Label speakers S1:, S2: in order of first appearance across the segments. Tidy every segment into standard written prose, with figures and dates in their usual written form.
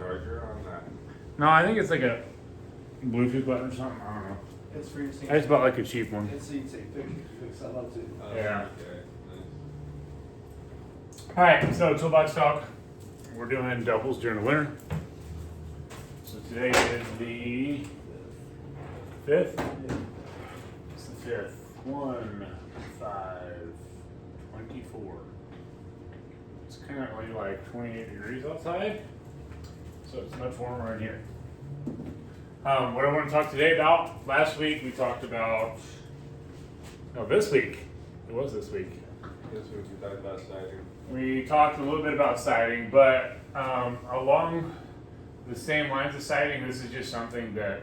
S1: charger on that?
S2: No, I think it's like a Bluetooth button or something. I don't know.
S3: It's for your seat.
S2: I just bought like a cheap one.
S3: It's seat safe. Fix that up too.
S2: Yeah.
S1: Okay, nice.
S2: Alright, so Toolbox Talk. We're doing doubles during the winter. So today is the 5th. It's the 5th. 1, 5, 24. It's currently like 28 degrees outside. So it's much warmer in here. What I want to talk today about, last week we talked about, no, this week. It was this week.
S1: This week we talked about siding.
S2: We talked a little bit about siding, but along the same lines of siding, this is just something that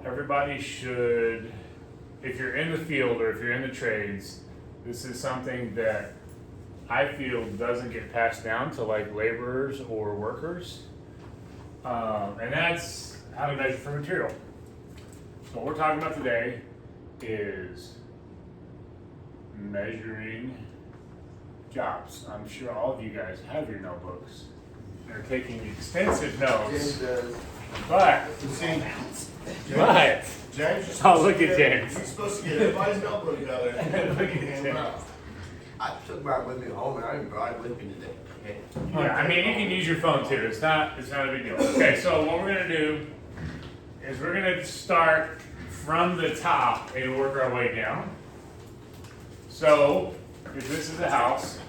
S2: everybody should, if you're in the field or if you're in the trades, this is something that I feel doesn't get passed down to like laborers or workers. And that's how to measure for material. So what we're talking about today is measuring jobs. I'm sure all of you guys have your notebooks. They're taking extensive notes. But
S4: James,
S2: oh, look at James.
S4: You're supposed to get everybody's notebook together.
S2: Look at James.
S5: I took mine with me home and I didn't brought it with me today. Okay.
S2: Yeah, I mean you can use your phone too. It's not a big deal. Okay, so what we're gonna do is we're gonna start from the top and work our way down. So if this is a house,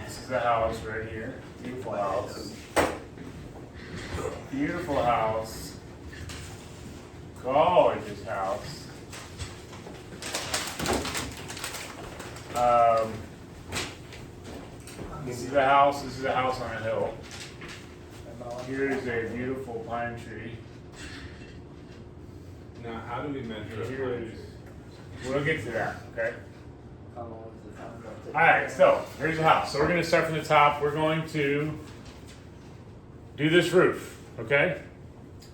S2: this is a house right here. Beautiful house. Beautiful house. Gorgeous house. This is a house. This is a house on a hill. Here is a beautiful pine tree.
S1: Now, how do we measure a
S2: Here
S1: pine
S2: is.
S1: tree?
S2: We'll get to that. Okay.
S3: How long is the time gonna take?
S2: All right. So here's the house. So we're going to start from the top. We're going to do this roof. Okay.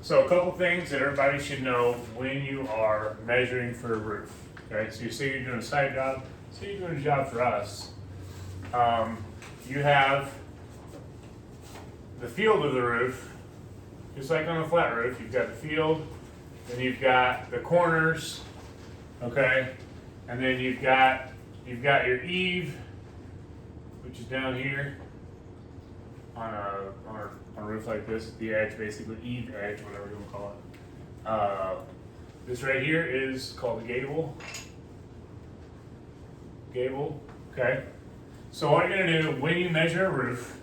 S2: So a couple things that everybody should know when you are measuring for a roof. Okay. So you say you're doing a side job. Say you're doing a job for us. You have the field of the roof, just like on a flat roof. You've got the field, then you've got the corners, okay, and then you've got your eave, which is down here on a roof like this. The edge, basically eave edge, whatever you want to call it. This right here is called the gable. Gable, okay. So what you're going to do when you measure a roof,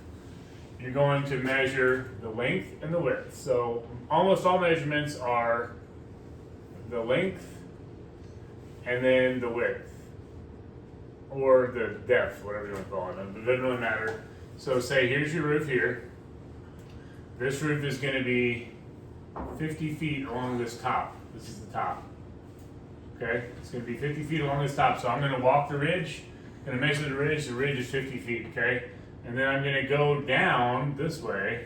S2: you're going to measure the length and the width. So almost all measurements are the length and then the width, or the depth, whatever you want to call it. It doesn't really matter. So say here's your roof here. This roof is going to be 50 feet along this top. This is the top. Okay, it's going to be 50 feet along this top. So I'm going to walk the ridge. Going to measure the ridge. The ridge is 50 feet, okay? And then I'm going to go down this way,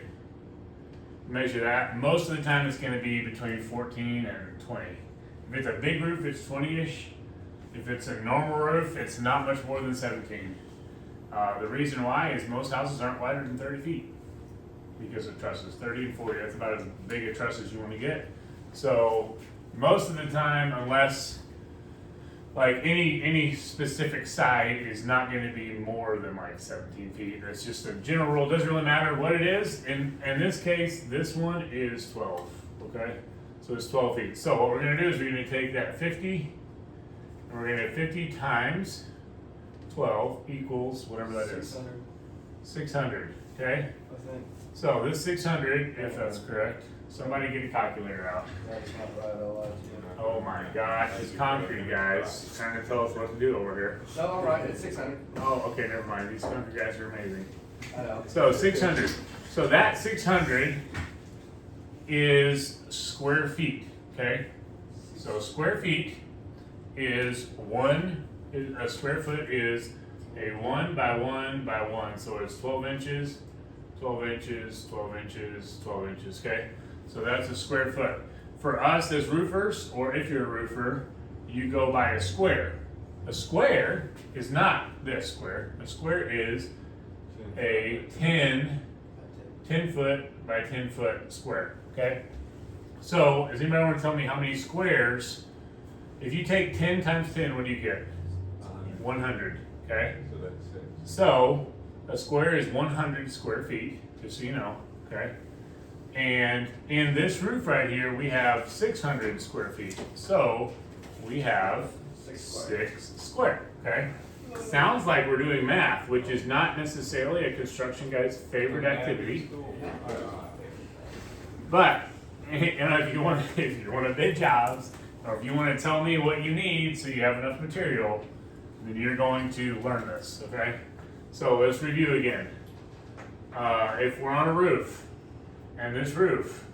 S2: measure that. Most of the time it's going to be between 14 and 20. If it's a big roof, it's 20-ish. If it's a normal roof, it's not much more than 17. The reason why is most houses aren't wider than 30 feet because of trusses. 30 and 40, that's about as big a truss as you want to get. So most of the time, unless like any specific side is not going to be more than like 17 feet. That's just a general rule. Doesn't really matter what it is. In this case, this one is 12. Okay, so it's 12 feet. So what we're going to do is we're going to take that 50, and we're going to 50 times 12 equals whatever that is.
S3: 600,
S2: 600. Okay.
S3: I think.
S2: So this 600, if that's correct, somebody get a calculator out.
S3: That's not right, I'll lie to you.
S2: Oh my gosh, it's concrete guys trying to tell us what to do over here.
S3: No, all right, it's 600.
S2: Oh, okay, never mind. These concrete guys are amazing.
S3: I know.
S2: So 600. So that 600 is square feet, okay? So square feet is a square foot is a 1 by 1 by 1. So it's 12 inches, 12 inches, 12 inches, 12 inches, okay? So that's a square foot. For us as roofers, or if you're a roofer, you go by a square. A square is not this square. A square is a 10 foot by 10 foot square, okay? So, does anybody want to tell me how many squares, if you take 10 times 10, what do you get? 100, okay?
S1: So that's 6.
S2: So, a square is 100 square feet, just so you know, okay? And in this roof right here, we have 600 square feet. So, we have 6 square, okay? Sounds like we're doing math, which is not necessarily a construction guy's favorite activity. But, you know, if you want to bid jobs, or if you want to tell me what you need so you have enough material, then you're going to learn this, okay? So let's review again. If we're on a roof, and this roof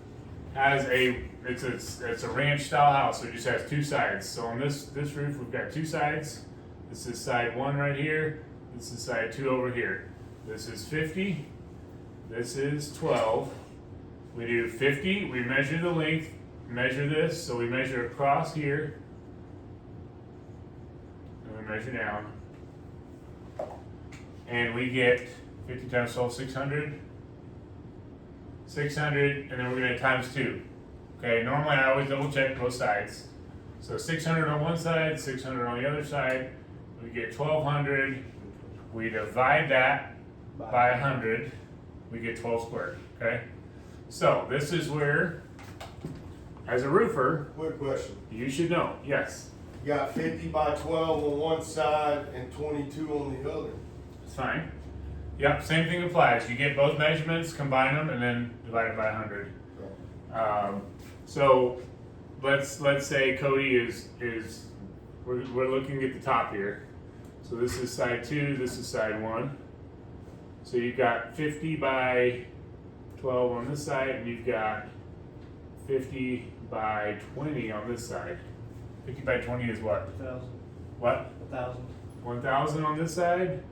S2: has it's a ranch style house, so it just has 2 sides. So on this roof, we've got 2 sides. This is side 1 right here. This is side 2 over here. This is 50. This is 12. We do 50, we measure the length, measure this, so we measure across here, and we measure down. And we get 50 times 12, 600. 600, and then we're gonna times 2. Okay, normally I always double check both sides. So 600 on one side, 600 on the other side. We get 1200. We divide that by 100. We get 12 squared, okay? So this is where, as a roofer,
S4: Quick question.
S2: you should know, yes,
S4: You got 50 by 12 on one side and 22 on the other.
S2: it's fine. Yep, same thing applies. You get both measurements, combine them, and then divide it by 100. So let's say Cody is we're looking at the top here. So this is side 2, this is side 1. So you've got 50 by 12 on this side, and you've got 50 by 20 on this side. 50 by 20 is what?
S3: 1,000.
S2: What?
S3: 1,000.
S2: 1,000 on this side,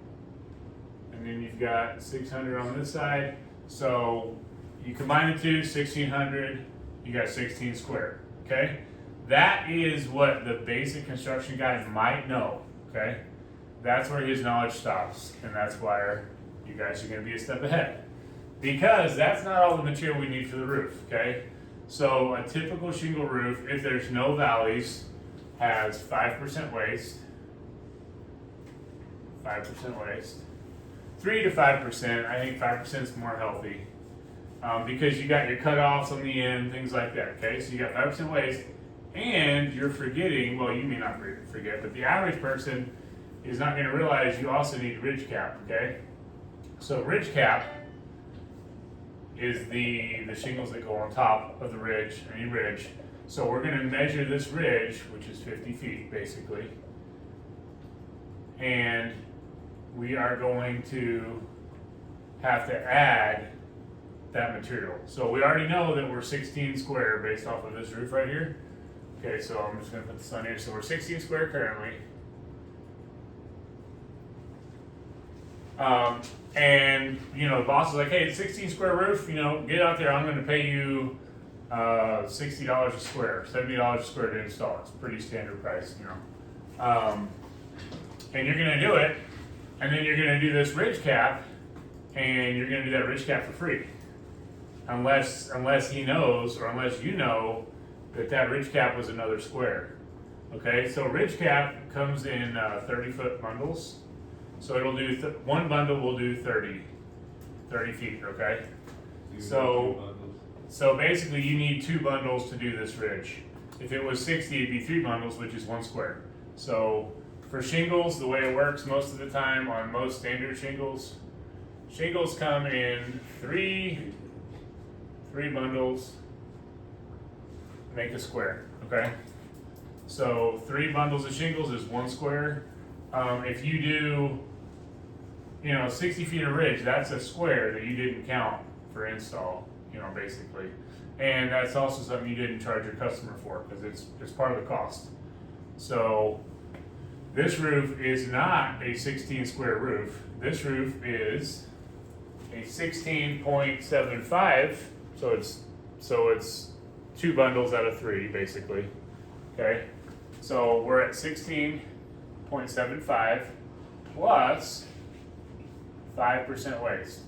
S2: and then you've got 600 on this side. So you combine the two, 1,600, you got 16 square, okay? That is what the basic construction guy might know, okay? That's where his knowledge stops, and that's why you guys are gonna be a step ahead. Because that's not all the material we need for the roof, okay? So a typical shingle roof, if there's no valleys, has 5% waste. 5% waste. 3 to 5%, I think 5% is more healthy. Because you got your cutoffs on the end, things like that, okay? So you got 5% waste, and you're forgetting, well, you may not forget, but the average person is not gonna realize you also need ridge cap, okay? So ridge cap is the shingles that go on top of the ridge, any ridge. So we're gonna measure this ridge, which is 50 feet basically. And we are going to have to add that material. So we already know that we're 16 square based off of this roof right here. Okay, so I'm just gonna put this on here. So we're 16 square currently. And you know, the boss is like, hey, it's 16 square roof, you know, get out there, I'm gonna pay you $60 a square, $70 a square to install. It's pretty standard price, you know. And you're gonna do it, and then you're gonna do this ridge cap, and you're gonna do that ridge cap for free. Unless he knows, or unless you know, that ridge cap was another square. Okay, so ridge cap comes in 30-foot bundles. So it'll do, one bundle will do 30 feet, okay? So basically you need 2 bundles to do this ridge. If it was 60, it'd be 3 bundles, which is 1 square. So for shingles, the way it works most of the time on most standard shingles come in 3 bundles, make a square, okay? So 3 bundles of shingles is 1 square. If you do, you know, 60 feet of ridge, that's a square that you didn't count for install, you know, basically. And that's also something you didn't charge your customer for, because it's part of the cost. So this roof is not a 16 square roof. This roof is a 16.75, so it's 2 bundles out of 3 basically. Okay, so we're at 16.75 plus 5% waste.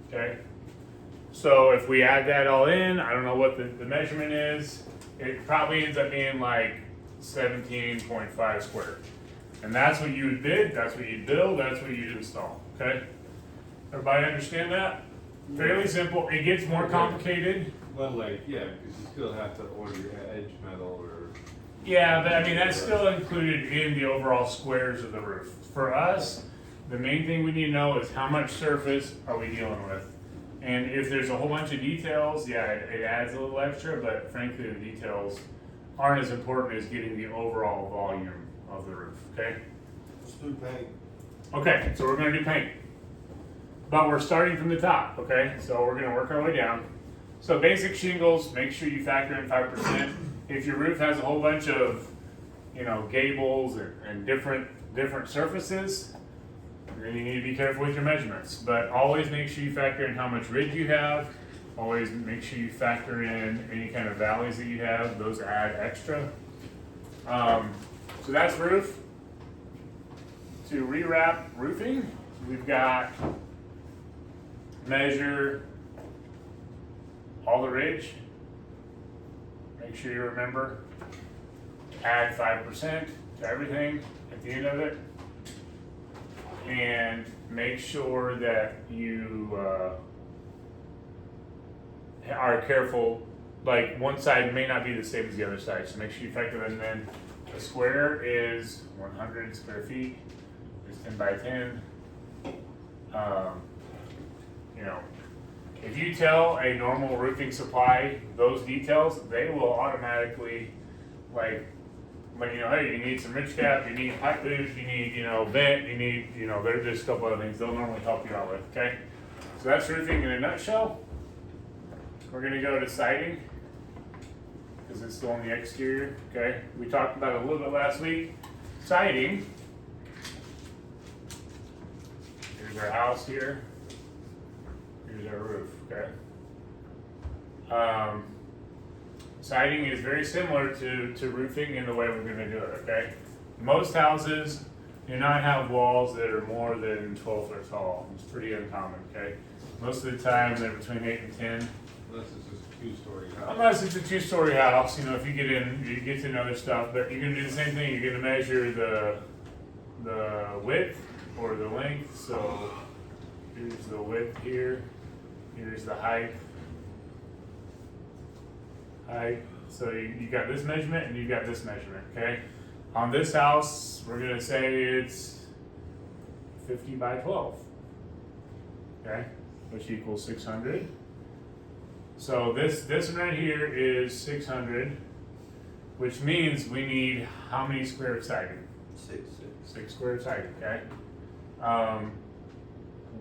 S2: Okay? So if we add that all in, I don't know what the measurement is, it probably ends up being like 17.5 square. And that's what you would bid, that's what you'd build, that's what you'd install. Okay? Everybody understand that? Fairly simple. It gets more complicated.
S1: Well, like, yeah, because you still have to order your edge metal or.
S2: Yeah, but I mean, that's still included in the overall squares of the roof. For us, the main thing we need to know is how much surface are we dealing with? And if there's a whole bunch of details, yeah, it adds a little extra, but frankly, the details aren't as important as getting the overall volume of the roof, okay?
S4: Let's do paint.
S2: Okay, so we're gonna do paint. But we're starting from the top, okay? So we're gonna work our way down. So basic shingles, make sure you factor in 5%. If your roof has a whole bunch of, gables and different surfaces, then you need to be careful with your measurements. But always make sure you factor in how much ridge you have. Always make sure you factor in any kind of valleys that you have. Those add extra. So that's roof. To rewrap roofing, we've got measure all the ridge. Make sure you remember, add 5% to everything at the end of it. And make sure that you are careful, like one side may not be the same as the other side, so make sure you factor that in. A square is 100 square feet, it's 10 by 10. If you tell a normal roofing supply those details, they will automatically hey, you need some ridge cap, you need pipe boost, you need, vent, you need, there's a couple other things they'll normally help you out with, okay? So that's roofing in a nutshell. We're gonna go to siding, because it's still on the exterior, okay? We talked about it a little bit last week. Siding, here's our house here. Here's our roof, okay? Siding is very similar to roofing in the way we're gonna do it, okay? Most houses do not have walls that are more than 12 foot tall. It's pretty uncommon, okay? Most of the time they're between 8 and 10.
S1: Unless it's just a two-story house.
S2: Unless it's a two-story house, if you get in, you get to know other stuff, but you're gonna do the same thing. You're gonna measure the width or the length, so here's the width here. Here's the height. So you got this measurement and you got this measurement, okay? On this house, we're gonna say it's 50 by 12, okay? Which equals 600. So this one right here is 600, which means we need how many square of siding? 6 square of siding, okay?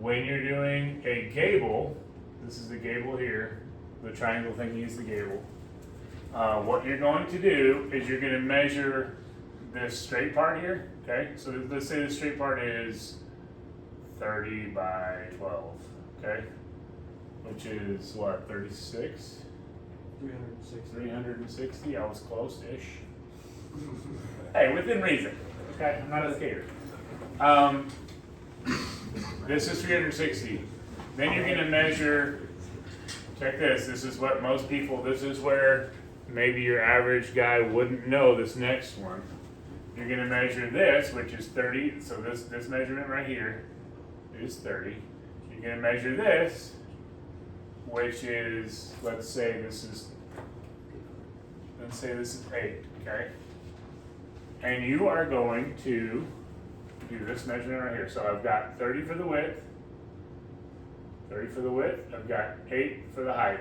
S2: When you're doing a gable, this is the gable here, the triangle thingy is the gable. What you're going to do is you're going to measure this straight part here, okay? So let's say the straight part is 30 by 12, okay? Which is what, 36? 360, I was close-ish. Hey, within reason, okay? I'm not a skater. This is 360. Then you're gonna measure, check this is what most people, this is where maybe your average guy wouldn't know this next one. You're gonna measure this, which is 30, so this measurement right here is 30. You're gonna measure this, which is, let's say this is 8, okay? And you are going to do this measurement right here. So I've got 30 for the width, I've got 8 for the height.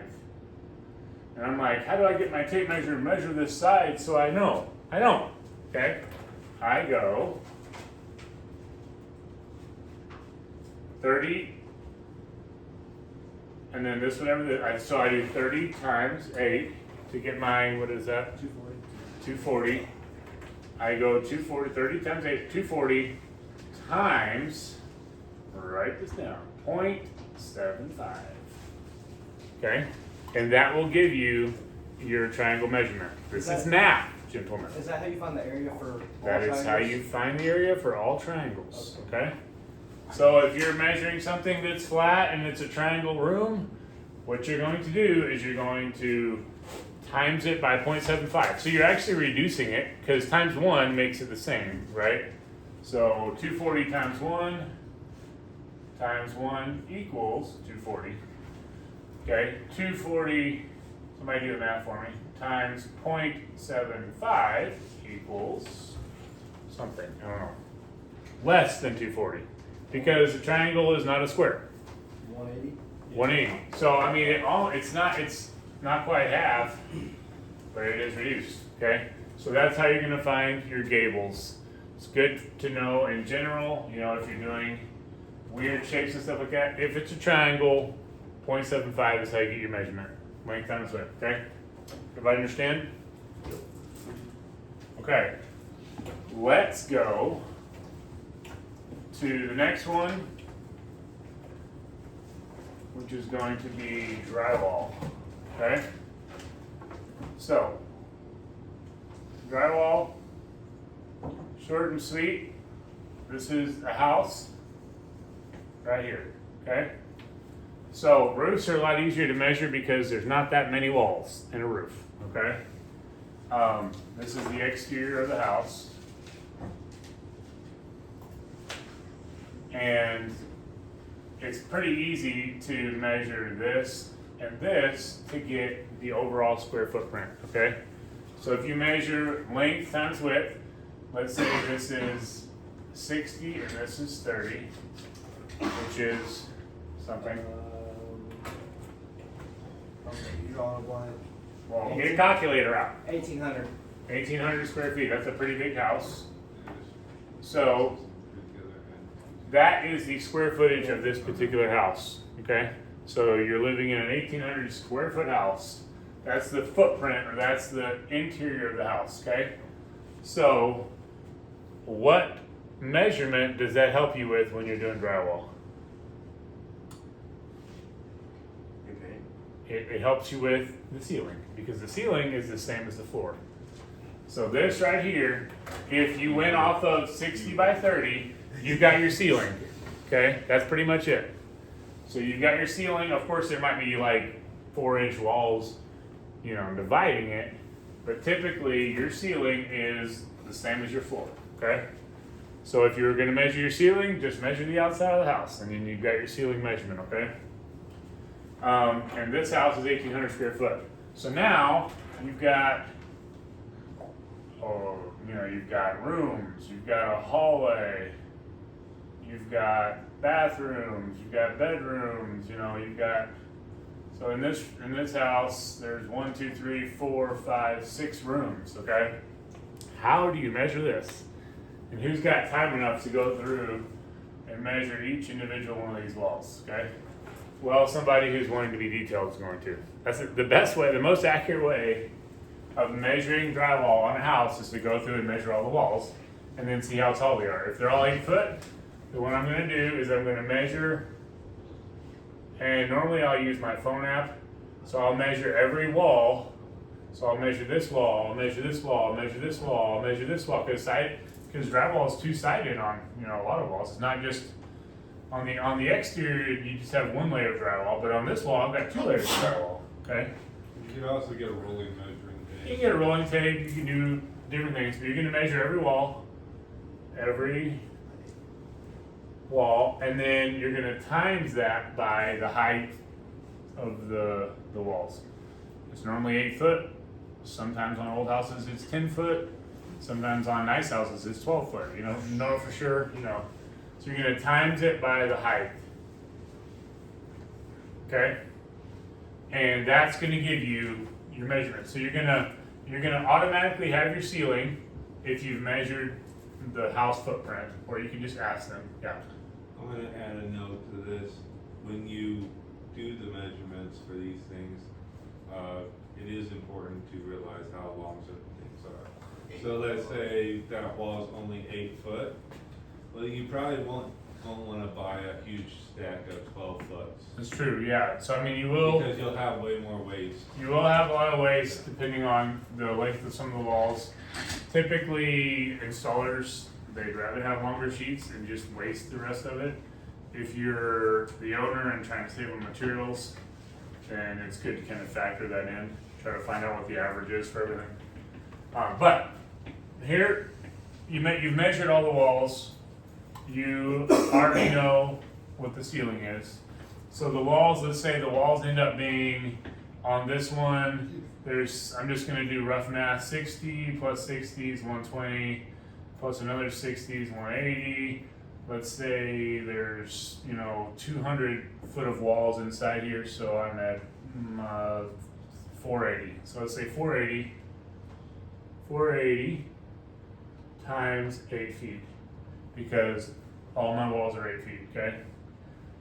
S2: And I'm like, how do I get my tape measure and measure this side so I know? I don't, okay? I go 30, and then this whatever, so I do 30 times 8 to get my, what is that? 240. I go 240, 30 times 8, 240 times, write this down, 0.75. Okay? And that will give you your triangle measurement. This is math, gentlemen.
S3: Is that how you find the area for all
S2: That is how
S3: triangles?
S2: you find the area for all triangles, okay? So if you're measuring something that's flat and it's a triangle room, what you're going to do is you're going to times it by 0.75. So you're actually reducing it because times 1 makes it the same, right? So 240 times 1 equals 240. Okay, 240, somebody do the math for me, times 0.75 equals something, I don't know, less than 240 because a triangle is not a square.
S3: 180.
S2: 180. So I mean, it's not quite half, but it is reduced. Okay, so that's how you're gonna find your gables. It's good to know in general. You know, if you're doing weird shapes and stuff like that, if it's a triangle, 0.75 is how you get your measurement. Length times width. Okay, everybody understand? Okay, let's go to the next one, which is going to be drywall. Okay? So, drywall, short and sweet. This is a house right here. Okay? So, roofs are a lot easier to measure because there's not that many walls in a roof. Okay? This is the exterior of the house. And it's pretty easy to measure this and this to get the overall square footprint, okay? So if you measure length times width, let's say this is 60 and this is 30, which is something.
S3: Okay, you're drawing a blank.
S2: Well, get a calculator out.
S3: 1,800.
S2: 1,800 square feet, that's a pretty big house. So that is the square footage of this particular house, okay? So you're living in an 1,800 square foot house. That's the footprint, or that's the interior of the house, okay? So what measurement does that help you with when you're doing drywall? It helps you with the ceiling, because the ceiling is the same as the floor. So this right here, if you went off of 60 by 30, you've got your ceiling, okay? That's pretty much it. So you've got your ceiling. Of course, there might be like 4-inch walls, you know, dividing it, but typically your ceiling is the same as your floor, okay? So if you're gonna measure your ceiling, just measure the outside of the house, and then you've got your ceiling measurement, okay? And this house is 1,800 square foot. So now you've got, you've got rooms, you've got a hallway, you've got bathrooms, you've got bedrooms, you've got, so in this house, there's 1, 2, 3, 4, 5, 6 rooms, okay? How do you measure this? And who's got time enough to go through and measure each individual one of these walls, okay? Well, somebody who's wanting to be detailed is going to. That's the best way, the most accurate way of measuring drywall on a house is to go through and measure all the walls and then see how tall they are. If they're all 8 foot, then what I'm gonna do is I'm gonna measure, and normally I'll use my phone app, so I'll measure every wall. So I'll measure this wall, I'll measure this wall, I'll measure this wall, I'll measure this wall, because drywall is two-sided on a lot of walls. It's not just on the exterior, you just have one layer of drywall, but on this wall, I've got 2 layers of drywall, okay?
S1: You can also get a rolling measuring tape.
S2: You can get a rolling tape, you can do different things, but you're gonna measure every wall, and then you're gonna times that by the height of the walls. It's normally 8 foot, sometimes on old houses it's 10 foot, sometimes on nice houses it's 12 foot, know for sure, So you're gonna times it by the height. Okay? And that's gonna give you your measurement. So you're gonna automatically have your ceiling if you've measured the house footprint, or you can just ask them. Yeah.
S1: I'm gonna add a note to this. When you do the measurements for these things, it is important to realize how long certain things are. So let's say that wall is only 8 foot. Well, you probably won't want to buy a huge stack of 12 foots.
S2: That's true, yeah. So I mean you will
S1: Because you'll have way more waste.
S2: You will have a lot of waste depending on the length of some of the walls. Typically installers, they'd rather have longer sheets and just waste the rest of it. if you're the owner and trying to save on materials, then it's good to kind of factor that in, try to find out what the average is for everything. But here, you've measured all the walls. You already know what the ceiling is. So the walls, let's say the walls end up being, on this one, I'm just gonna do rough math, 60 plus 60 is 120, plus another 60 is 180. Let's say there's, 200 foot of walls inside here, so I'm at 480. So let's say 480 times 8 feet, because all my walls are 8 feet, okay?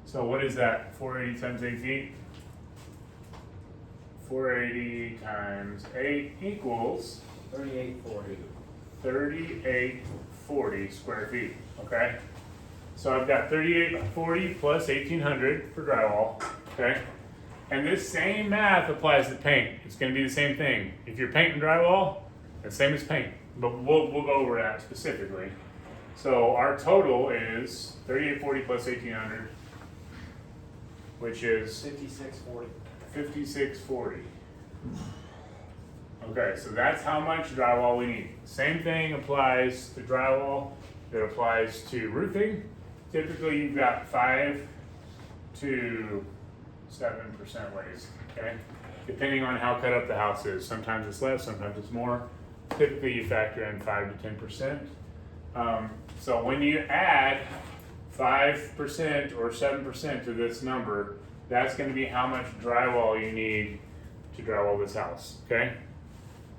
S2: So what is that, 480 times 8 feet? 480 times 8 equals
S3: 3840.
S2: 3840 square feet, okay? So I've got 3840 plus 1800 for drywall, okay? And this same math applies to paint. It's gonna be the same thing. If you're painting drywall, it's the same as paint, but we'll go over that specifically. So our total is 3840 plus 1800, which is
S3: 5640.
S2: 5640. Okay, so that's how much drywall we need. Same thing applies to drywall. It applies to roofing. Typically, you've got 5 to 7% waste, okay? Depending on how cut up the house is. Sometimes it's less, sometimes it's more. Typically, you factor in 5 to 10%. So when you add 5% or 7% to this number, that's gonna be how much drywall you need to drywall this house, okay?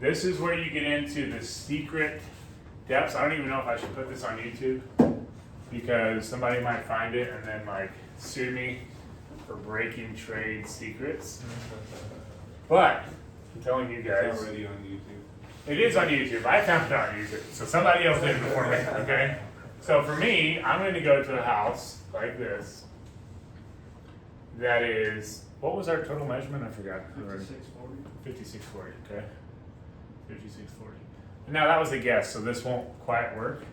S2: This is where you get into the secret depths. I don't even know if I should put this on YouTube, because somebody might find it and then sue me for breaking trade secrets. But I'm telling you guys,
S1: It's already on YouTube.
S2: it is on YouTube. I found it on YouTube, so somebody else did it before me, okay? So for me, I'm going to go to a house like this. That is, what was our total measurement? I forgot.
S3: 5640.
S2: 5640, okay? 5640. Now that was a guess, so this won't quite work.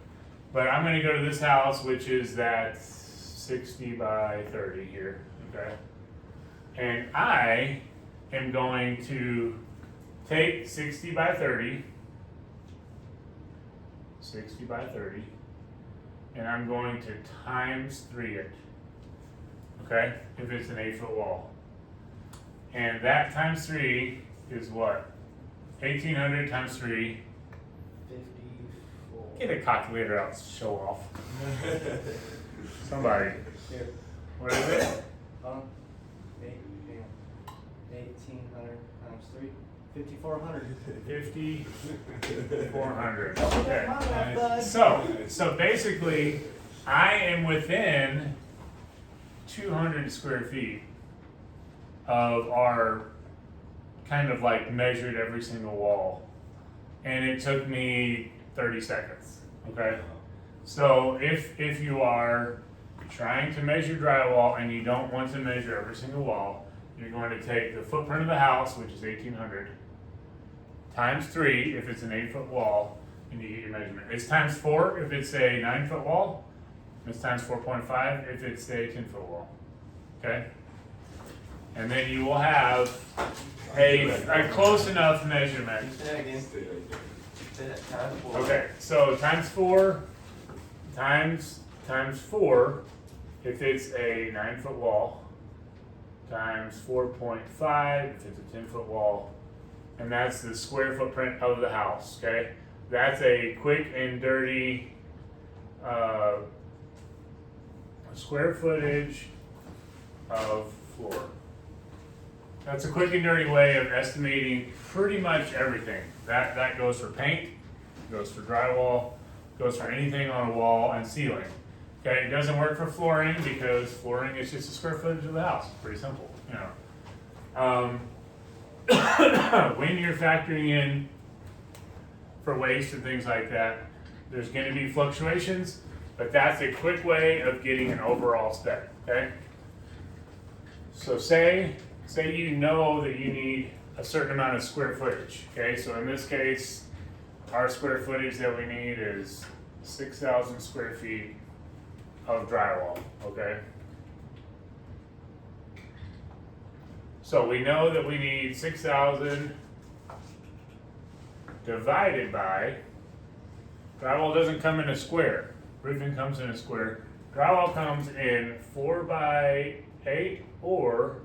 S2: But I'm going to go to this house, which is that 60 by 30 here, okay? And I am going to take 60 by 30, and I'm going to times 3 it, okay? If it's an 8-foot wall. And that times 3 is what? 1800 times 3.
S3: 54.
S2: Get a calculator out, show off. Somebody.
S3: Here.
S2: What is it?
S3: 1800 times 3. 5400.
S2: 5,400.
S3: Okay.
S2: Okay.
S3: My bad, bud.
S2: So basically, I am within 200 square feet of our kind of measured every single wall. And it took me 30 seconds, okay? So if you are trying to measure drywall and you don't want to measure every single wall, you're going to take the footprint of the house, which is 1800, times 3 if it's an 8-foot wall, and you get your measurement. It's times 4 if it's a 9-foot wall. It's times 4.5 if it's a 10-foot wall, okay? And then you will have a close enough measurement.
S5: Say that again. Say that times 4.
S2: Okay, so times 4 times 4 if it's a 9-foot wall, times 4.5 if it's a 10-foot wall, and that's the square footprint of the house, okay? That's a quick and dirty square footage of floor. That's a quick and dirty way of estimating pretty much everything. That goes for paint, goes for drywall, goes for anything on a wall and ceiling. Okay, it doesn't work for flooring because flooring is just a square footage of the house. Pretty simple, When you're factoring in for waste and things like that, there's going to be fluctuations, but that's a quick way of getting an overall spec. Okay. So say you know that you need a certain amount of square footage. Okay, so in this case, our square footage that we need is 6,000 square feet of drywall. Okay, So we know that we need 6,000 divided by, drywall doesn't come in a square, roofing comes in a square. Drywall comes in 4x8 or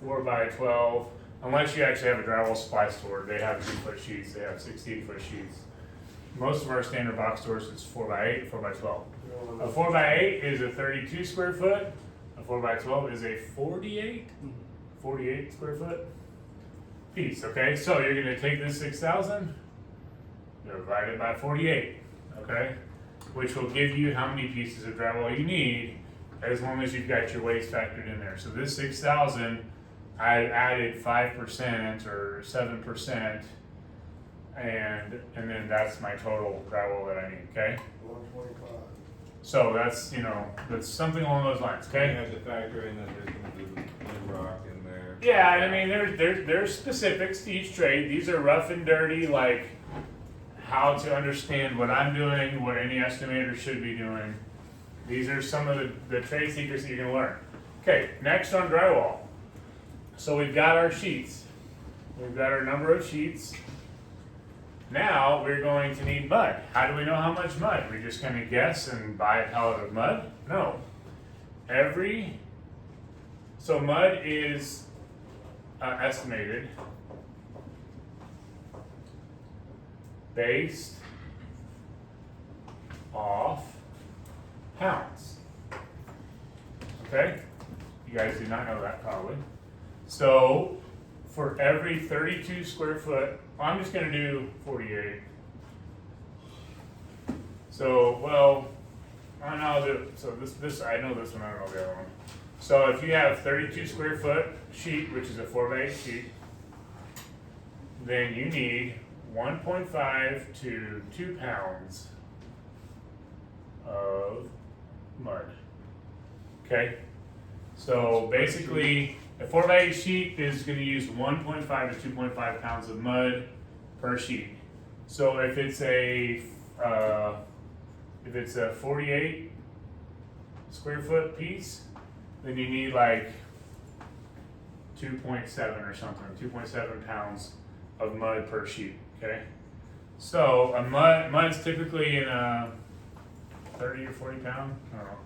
S2: 4x12, unless you actually have a drywall supply store. They have 2-foot sheets, they have 16-foot sheets. Most of our standard box stores is 4x8, 4x12. A 4x8 is a 32 square foot, a 4x12 is a 48 square foot piece, okay? So you're gonna take this 6,000, divide it by 48, okay? Which will give you how many pieces of drywall you need, as long as you've got your waste factored in there. So this 6,000, I added 5% or 7%, and then that's my total drywall that I need, okay?
S4: 125.
S2: So that's, that's something along those lines,
S1: You
S2: okay?
S1: have to factor in that there's gonna be new rock in there.
S2: Yeah, and I mean, there's specifics to each trade. These are rough and dirty, like how to understand what I'm doing, what any estimator should be doing. These are some of the trade secrets that you're gonna learn. Okay, next on drywall. So we've got our sheets. We've got our number of sheets. Now we're going to need mud. How do we know how much mud? We just kind of guess and buy a pallet of mud? No. So mud is estimated based off pounds. Okay? You guys did not know that probably. So for every 32 square foot, I'm just gonna do 48. So, well, I'll do, so this, I know this one, I don't know the other one. So if you have 32 square foot sheet, which is a 4x8 sheet, then you need 1.5 to 2 pounds of mud. Okay? So basically, a 4x8 sheet is going to use 1.5 to 2.5 pounds of mud per sheet. So if it's a 48 square foot piece, then you need like 2.7 or something, 2.7 pounds of mud per sheet. Okay, so mud's typically in a 30 or 40 pound, I don't know,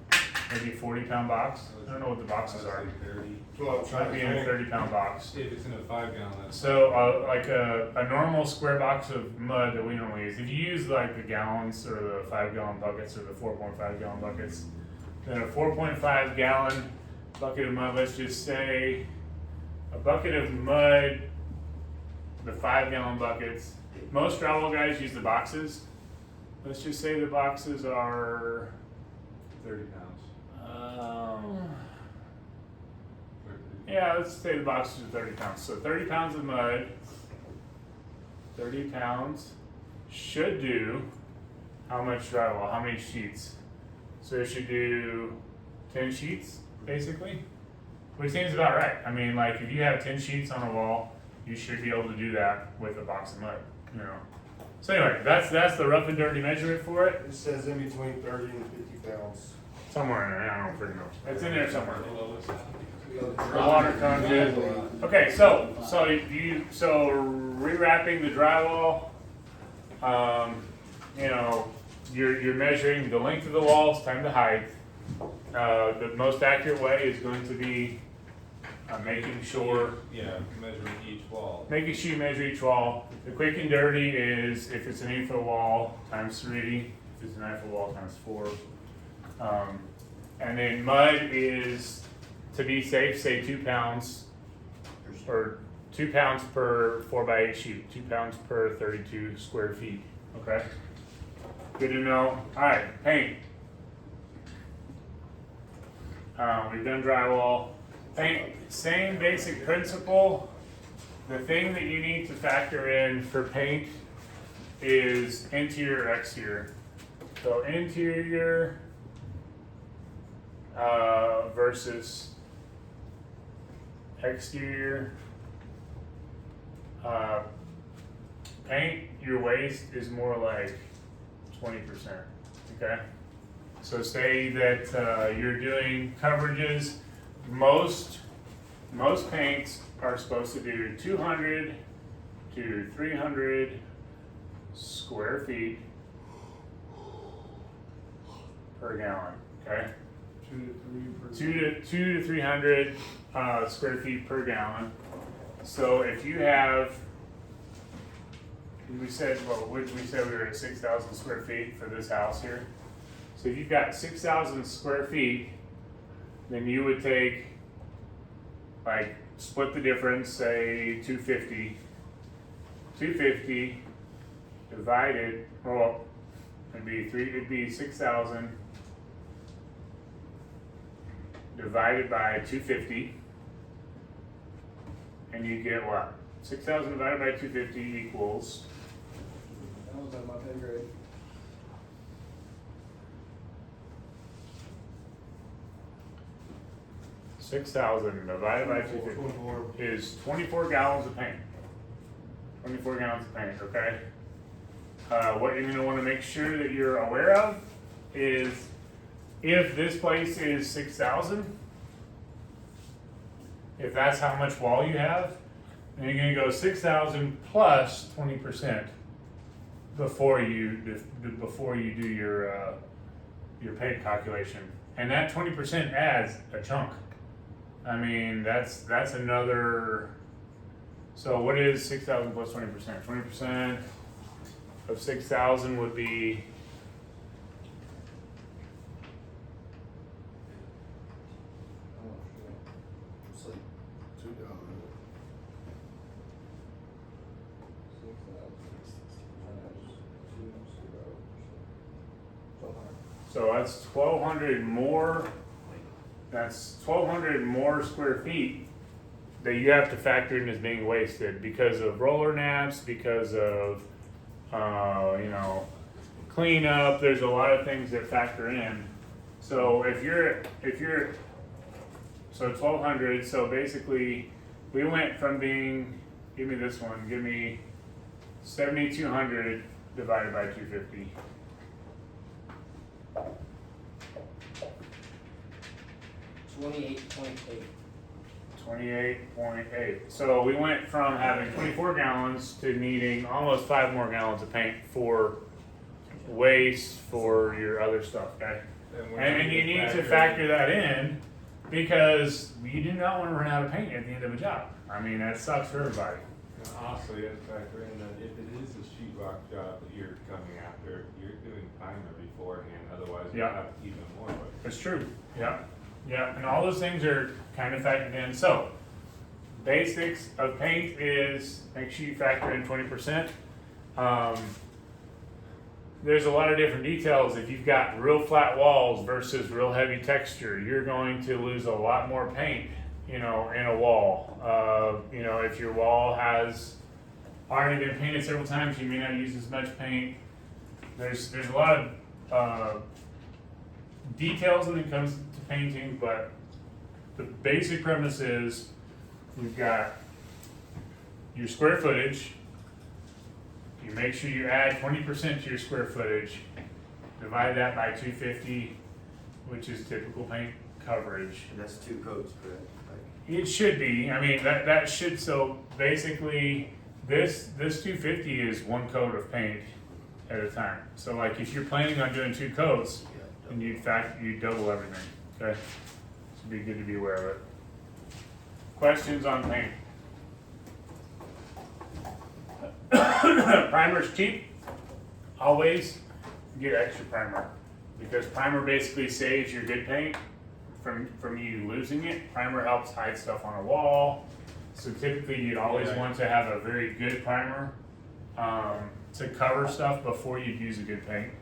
S2: maybe 40-pound box. I don't know what the boxes are.
S1: 30.
S4: Well, I'm trying
S2: Might
S4: to
S2: be in a
S4: think.
S2: 30-pound box.
S1: If it's in a 5-gallon, that's.
S2: So like a normal square box of mud that we normally use, if you use like the gallons or the 5-gallon buckets or the 4.5-gallon buckets, then a 4.5-gallon bucket of mud, let's just say a bucket of mud, the 5-gallon buckets. Most drywall guys use the boxes. Let's just say the boxes are
S1: 30 pounds.
S2: Yeah, let's say the boxes are 30 pounds. So 30 pounds of mud, 30 pounds should do how much drywall, how many sheets? So it should do 10 sheets, basically, which seems about right. I mean, like if you have 10 sheets on a wall, you should be able to do that with a box of mud, So anyway, that's the rough and dirty measurement for it.
S4: It says in between 30 and 50 pounds.
S2: Somewhere in there, I don't freaking know. It's in there somewhere.
S1: The lowest.
S2: The water comes in. Okay, so rewrapping the drywall, you're measuring the length of the walls times the height. The most accurate way is going to be making sure
S1: Yeah, measuring each wall.
S2: making sure you measure each wall. The quick and dirty is if it's an 8-foot wall times 3, if it's a 9-foot wall times 4. And then mud is, to be safe, say 2 pounds, or 2 pounds per 4x8 sheet, 2 pounds per 32 square feet. Okay? Good to know. Alright, paint. We've done drywall. Paint, same basic principle. The thing that you need to factor in for paint is interior, exterior. So interior versus exterior. Paint, your waste is more like 20%, okay? So say that you're doing coverages, most most paints are supposed to do 200 to 300 square feet per gallon, okay? 2 to 300 square feet per gallon. So if you have, we said we were at 6,000 square feet for this house here. So if you've got 6,000 square feet, then you would take, like, split the difference, say 250. 250 divided, well, it'd be 6,000 divided by 250, and you get what? 6,000 divided by 250 equals,
S3: That was on my pay grade.
S2: $6,000 divided by 250 is 24 gallons of paint. 24 gallons of paint, okay? What you're gonna wanna make sure that you're aware of is if this place is 6,000, if that's how much wall you have, then you're gonna go 6,000 plus 20% before you do your paint calculation, and that 20% adds a chunk. I mean, that's another. So what is 6,000 plus 20%? 20% of 6,000 would be.
S3: Oh, shit.
S4: It's like $2.
S3: 6,000 times 2, 0.
S2: So that's 1,200 more. That's 1,200 more square feet that you have to factor in as being wasted because of roller naps, because of cleanup. There's a lot of things that factor in. So if you're so 1,200. So basically, we went from being, give me this one, give me 7,200 divided by 250.
S3: 28.8.
S2: 28.8. So we went from having 24 gallons to needing almost 5 more gallons of paint for waste, for your other stuff, okay? And you need to factor that in because you do not want to run out of paint at the end of a job. I mean, that sucks for everybody.
S1: Also, you have to factor in that if it is a sheetrock job that you're coming after, you're doing primer beforehand, otherwise you'll
S2: Yeah.
S1: have even more of it.
S2: It's true. Yeah. Yeah. And all those things are kind of factored in. So, basics of paint is make sure you factor in 20%. There's a lot of different details. If you've got real flat walls versus real heavy texture, you're going to lose a lot more paint, in a wall. If your wall has already been painted several times, you may not use as much paint. There's a lot of details when it comes to painting, but the basic premise is you've got your square footage. You make sure you add 20% to your square footage, divide that by 250, which is typical paint coverage.
S5: And that's 2 coats, correct?
S2: It should be. I mean, that should. So basically, this 250 is 1 coat of paint at a time. So like, if you're planning on doing 2 coats, then you double everything. Okay, so be good to be aware of it. Questions on paint? Primer's cheap. Always get extra primer because primer basically saves your good paint from you losing it. Primer helps hide stuff on a wall. So typically you'd always want to have a very good primer to cover stuff before you'd use a good paint.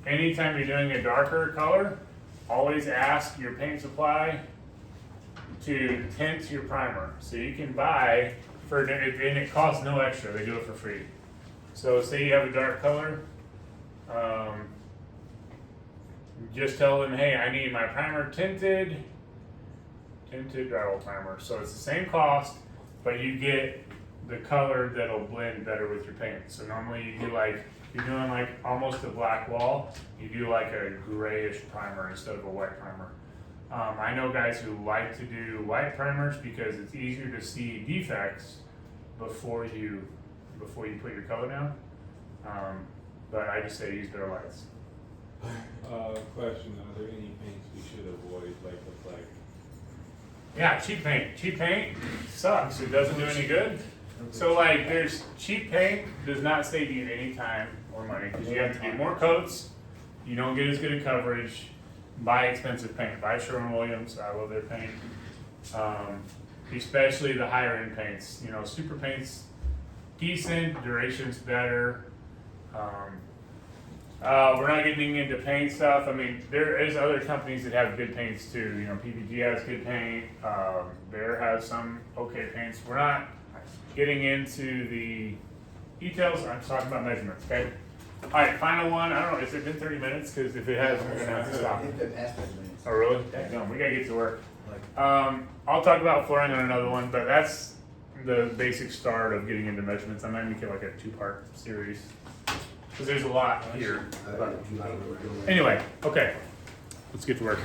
S2: Anytime you're doing a darker color, always ask your paint supply to tint your primer. So you can buy, and it costs no extra, they do it for free. So say you have a dark color, just tell them, hey, I need my primer tinted drywall primer. So it's the same cost, but you get the color that'll blend better with your paint. So normally you do you're doing almost a black wall, you do like a grayish primer instead of a white primer. I know guys who like to do white primers because it's easier to see defects before you put your color down. But I just say use their lights.
S1: Question, are there any paints we should avoid, like the flag?
S2: Yeah, cheap paint. Cheap paint sucks. It doesn't do any good. So like, there's cheap paint does not save you any time or money because you have to do more coats. You don't get as good a coverage. Buy expensive paint. Buy Sherwin-Williams. I love their paint. Especially the higher end paints. You know, super paint's decent. Duration's better. We're not getting into paint stuff. I mean, there is other companies that have good paints too. You know, PPG has good paint. Bear has some okay paints. We're not getting into the details. I'm just talking about measurements. Okay. All right, final one. I don't know. Has it been 30 minutes? Because if it has, we're gonna have to stop.
S3: It's been past 5 minutes.
S2: Oh, really? No, we gotta get to work. I'll talk about flooring on another one, but that's the basic start of getting into measurements. I might make it like a 2-part series because there's a lot here. But anyway, okay, let's get to work.